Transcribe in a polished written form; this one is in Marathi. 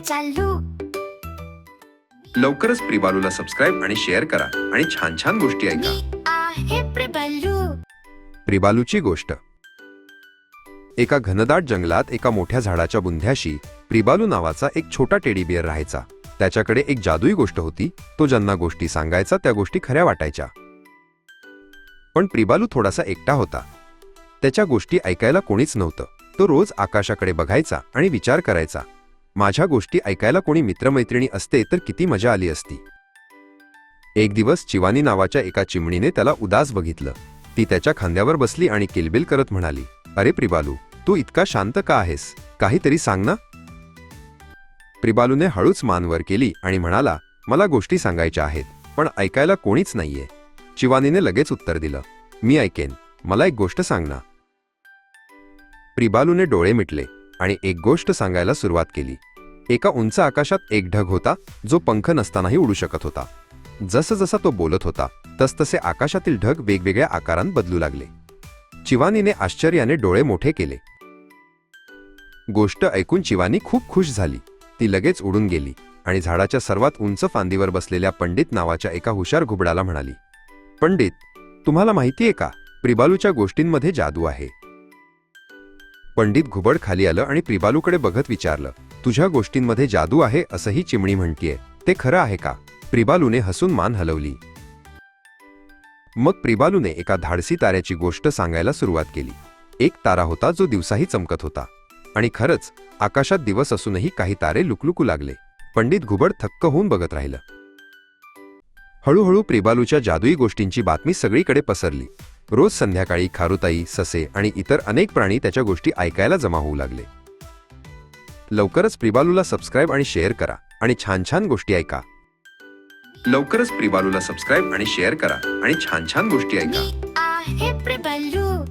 चालू. लवकरच प्रिबालूला सबस्क्राईब आणि शेअर करा आणि छान छान गोष्टी ऐका. मी आहे प्रिबालू. प्रिबालूची गोष्ट. एका घनदाट जंगलात एका मोठ्या झाडाच्या बुंध्याशी प्रिबालू नावाचा एक छोटा टेडी बिअर राहायचा. त्याच्याकडे एक जादुई गोष्ट होती. तो ज्यांना गोष्टी सांगायचा त्या गोष्टी खऱ्या वाटायच्या. पण प्रिबालू थोडासा एकटा होता. त्याच्या गोष्टी ऐकायला कोणीच नव्हतं. तो रोज आकाशाकडे बघायचा आणि विचार करायचा, माझ्या गोष्टी ऐकायला कोणी मित्रमैत्रिणी असते तर किती मजा आली असती. एक दिवस चिवानी नावाच्या एका चिमणीने त्याला उदास बघितलं. ती त्याच्या खांद्यावर बसली आणि किलबिल करत म्हणाली, अरे प्रिबालू, तू इतका शांत का आहेस? काहीतरी सांग ना. प्रिबालूने हळूच मान वर केली आणि म्हणाला, मला गोष्टी सांगायच्या आहेत, पण ऐकायला कोणीच नाहीये. चिवानीने लगेच उत्तर दिलं, मी ऐकेन, मला एक गोष्ट सांग ना. प्रिबालूने डोळे मिटले आणि एक गोष्ट सांगायला सुरुवात केली. एका उंच आकाशात एक ढग होता जो पंख नसतानाही उडू शकत होता. जसजसा तो बोलत होता तसतसे आकाशातील ढग वेगवेगळ्या आकारांत बदलू लागले. चिवानीने आश्चर्याने डोळे मोठे केले. गोष्ट ऐकून चिवानी खूप खुश झाली. ती लगेच उडून गेली आणि झाडाच्या सर्वात उंच फांदीवर बसलेल्या पंडित नावाच्या एका हुशार घुबडाला म्हणाली, पंडित, तुम्हाला माहितीये का, प्रिबालूच्या गोष्टींमध्ये जादू आहे. पंडित घुबड खाली आलं आणि प्रिबालूकडे बघत विचारलं, तुझ्या गोष्टींमध्ये जादू आहे असं ही चिमणी म्हणतीये, ते खरं आहे का? प्रिबालूने हसून मान हलवली. मग प्रिबालूने एका धाडसी ताऱ्याची गोष्ट सांगायला सुरुवात केली. एक तारा होता जो दिवसाही चमकत होता. आणि खरंच आकाशात दिवस असूनही काही तारे लुकलुकू लागले. पंडित घुबड थक्क होऊन बघत राहिलं. हळूहळू प्रिबालूच्या जादुई गोष्टींची बातमी सगळीकडे पसरली. रोज संध्याकाळी खारुताई, ससे आणि इतर अनेक प्राणी त्याच्या गोष्टी ऐकायला जमा होऊ लागले. लवकरच प्रिबालूला सबस्क्राईब आणि शेअर करा आणि छान छान गोष्टी ऐका. लवकरच प्रिबालूला सबस्क्राईब आणि शेअर करा आणि छान छान गोष्टी ऐका. मी आहे प्रिबालू.